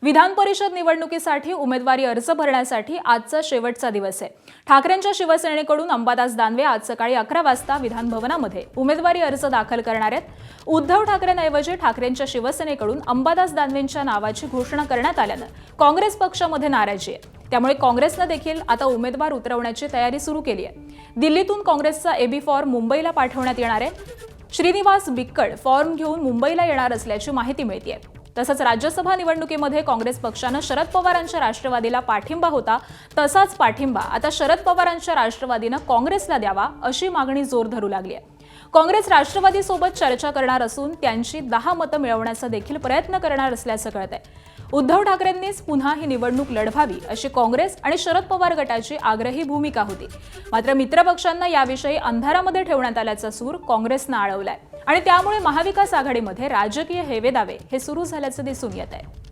विधान परिषद निवडणुकीसाठी उमेदवारी अर्ज भरण्यासाठी आजचा शेवटचा दिवस आहे। ठाकरेंच्या शिवसेनेकडून अंबादास दानवे आज सकाळी 11 वाजता विधान भवनामध्ये उमेदवारी अर्ज दाखल करणार आहेत। उद्धव ठाकरेंऐवजी ठाकरेंच्या शिवसेनेकडून अंबादास दानवेंच्या नावाची घोषणा करण्यात आल्यानं काँग्रेस पक्षामध्ये नाराजी आहे। त्यामुळे काँग्रेसने देखील आता उमेदवार उतरवण्याची तयारी सुरू केली आहे। दिल्लीतून काँग्रेसचा एबी फॉर्म मुंबईला पाठवण्यात येणार आहे। श्रीनिवास बिक्कड फॉर्म घेऊन मुंबईला येणार असल्याची माहिती मिळते। तसंच राज्यसभा निवडणुकीमध्ये काँग्रेस पक्षानं शरद पवारांच्या राष्ट्रवादीला पाठिंबा होता, तसाच पाठिंबा आता शरद पवारांच्या राष्ट्रवादीनं काँग्रेसला द्यावा अशी मागणी जोर धरू लागली आहे। काँग्रेस राष्ट्रवादीसोबत चर्चा करणार असून त्यांची 10 मतं मिळवण्याचा देखील प्रयत्न करणार असल्याचं कळतंय। उद्धव ठाकरेंनीच पुन्हा ही निवडणूक लढवावी अशी काँग्रेस आणि शरद पवार गटाची आग्रही भूमिका होती। मात्र मित्रपक्षांना याविषयी अंधारामध्ये ठेवण्यात आल्याचा सूर काँग्रेसनं आळवलाय आणि त्यामुळे महाविकास आघाडीमध्ये राजकीय हेवेदावे हे सुरू झाल्याचं दिसून येत आहे।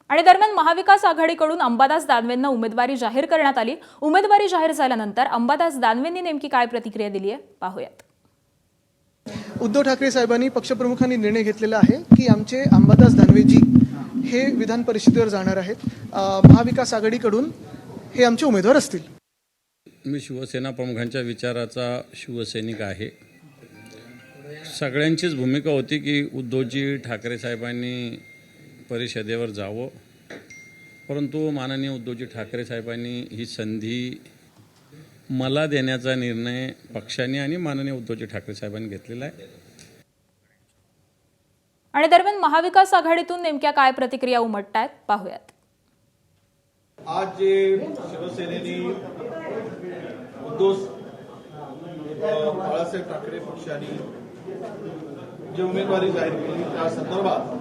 आणि दरम्यान महाविकास आघाडीकडून अंबादास दानवेंना उमेदवारी जाहीर करण्यात आली। उमेदवारी जाहीर झाल्यानंतर अंबादास दानवेंनी नेमकी काय प्रतिक्रिया दिली आहे पाहूयात। उद्धव ठाकरे साहेबांनी पक्षप्रमुखांनी निर्णय घेतलेला आहे की आमचे अंबादास दानवेजी हे विधान परिषदेवर जाणार आहेत। महाविकास आघाडीकडून हे आमचे उमेदवार असतील। मी शिवसेना प्रमुखांच्या विचाराचा शिवसैनिक आहे। सगळ्यांचीच भूमिका होती की उद्धवजी ठाकरे साहेबांनी परिषदेवर जावं, परंतु माननीय उद्धवजी ठाकरे साहेबांनी ही संधी मला देण्याचा निर्णय पक्षाने आणि माननीय उद्धवजी ठाकरे साहेबांनी घेतलेला आहे। आणि दरम्यान महाविकास आघाडीतून नेमक्या काय प्रतिक्रिया उमटतायत पाहूयात। आज जे शिवसेनेने उद्धव बाळासाहेब ठाकरे पक्षाने जे उमेदवारी जाहीर केली त्या संदर्भात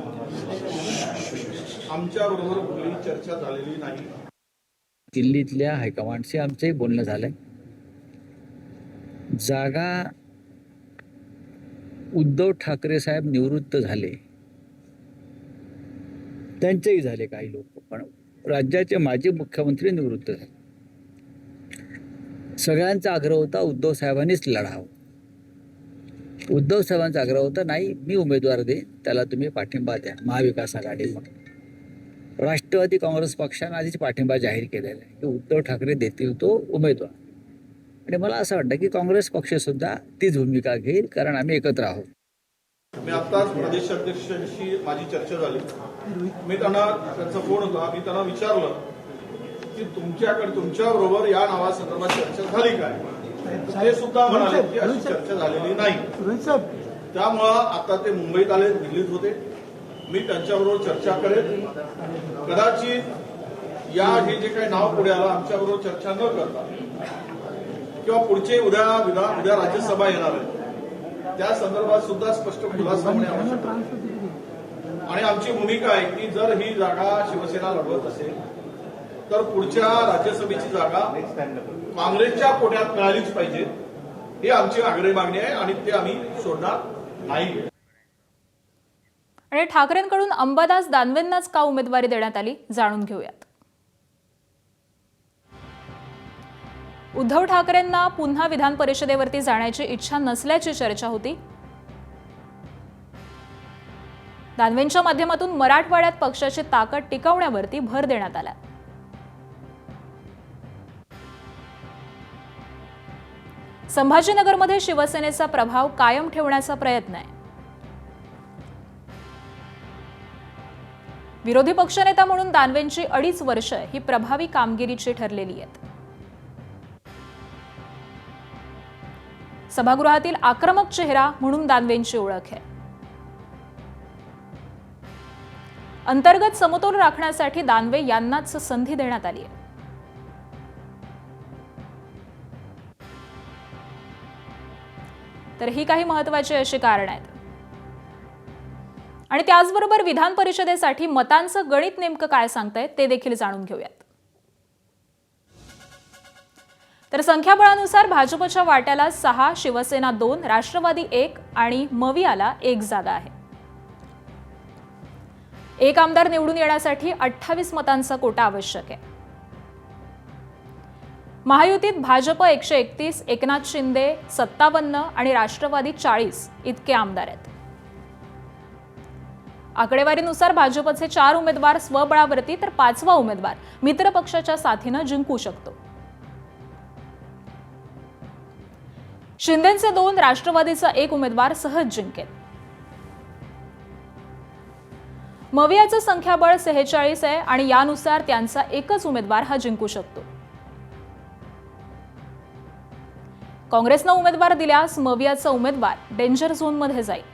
आमच्या बरोबर कुठलीही चर्चा झालेली नाही। दिल्लीतल्या हायकमांडशी आमचंही बोलणं झालंय। जागा उद्धव ठाकरे साहेब निवृत्त झाले, त्यांचेही झाले काही लोक, पण राज्याचे माजी मुख्यमंत्री निवृत्त झाले। सगळ्यांचा आग्रह होता उद्धव साहेबांनीच लढावं। उद्धव साहेबांचा आग्रह होता नाही मी उमेदवार दे, त्याला तुम्ही पाठिंबा द्या। महाविकास आघाडी राष्ट्रवादी काँग्रेस पक्षाने आधीच पाठिंबा जाहीर केलेला आहे की उद्धव ठाकरे देतील तो उमेदवार, आणि मला असं वाटतं की काँग्रेस पक्ष सुद्धा तीच भूमिका घेईल, कारण आम्ही एकत्र आहोत। मी आत्ताच प्रदेश अध्यक्षांशी माझी चर्चा झाली। मी त्यांचा फोन होता, मी त्यांना विचारलं की तुमच्याबरोबर या नावासंदर्भात चर्चा झाली काय? ते सुद्धा म्हणाले की अशी चर्चा झालेली नाही। त्यामुळं आता ते मुंबईत आले, दिल्लीत होते, मी त्यांच्याबरोबर चर्चा करेन। कदाचित या हे जे काही नाव पुढे आलं आमच्याबरोबर चर्चा न करता किंवा पुढचे उद्या राज्यसभा येणार आहे त्या संदर्भात सुद्धा स्पष्ट खुलासा होणे आवश्यक आहे। आणि आमची भूमिका आहे की जर ही जागा शिवसेना लढवत असेल तर पुढच्या राज्यसभेची जागा काँग्रेसच्या कोट्यात मिळालीच पाहिजे, ही आमची आग्रही मागणी आहे आणि ते आम्ही सोडणार नाही। आणि ठाकरेंकडून अंबादास दानवेंनाच का उमेदवारी देण्यात आली जाणून घेऊयात। उद्धव ठाकरेंना पुन्हा विधान परिषदेवरती जाण्याची इच्छा नसल्याची चर्चा होती। दानवेंच्या माध्यमातून मराठवाड्यात पक्षाची ताकद टिकवण्यावरती भर देण्यात आला। संभाजीनगरमध्ये शिवसेनेचा प्रभाव कायम ठेवण्याचा प्रयत्न आहे। विरोधी पक्षनेता म्हणून दानवेंची 2.5 वर्ष ही प्रभावी कामगिरीची ठरलेली आहेत। सभागृहातील आक्रमक चेहरा म्हणून दानवेंची ओळख आहे। अंतर्गत समतोल राखण्यासाठी दानवे यांनाच संधी देण्यात आली आहे। तर ही काही महत्त्वाची अशी कारण आहेत। आणि त्याचबरोबर विधान परिषदेसाठी मतांचं गणित नेमकं काय सांगतायत ते देखील जाणून घेऊयात। तर संख्याबळानुसार भाजपच्या वाट्याला 6, शिवसेना 2, राष्ट्रवादी 1 आणि मवियाला 1 जागा आहे। एक आमदार निवडून येण्यासाठी 28 मतांचा कोटा आवश्यक आहे। महायुतीत भाजप 131, एकनाथ शिंदे 57 आणि राष्ट्रवादी 40 इतके आमदार आहेत. आकडेवारीनुसार भाजपचे 4 उमेदवार स्वबळावरती तर 5वा उमेदवार मित्र पक्षाच्या साथीनं जिंकू शकतो. शिंदेचे 2, राष्ट्रवादीचा 1 उमेदवार सहज जिंकेल. मवियाचं संख्याबळ 46 आहे आणि यानुसार त्यांचा एकच उमेदवार हा जिंकू शकतो. काँग्रेसनं उमेदवार दिल्यास मवियाचा उमेदवार डेंजर झोनमध्ये जाईल.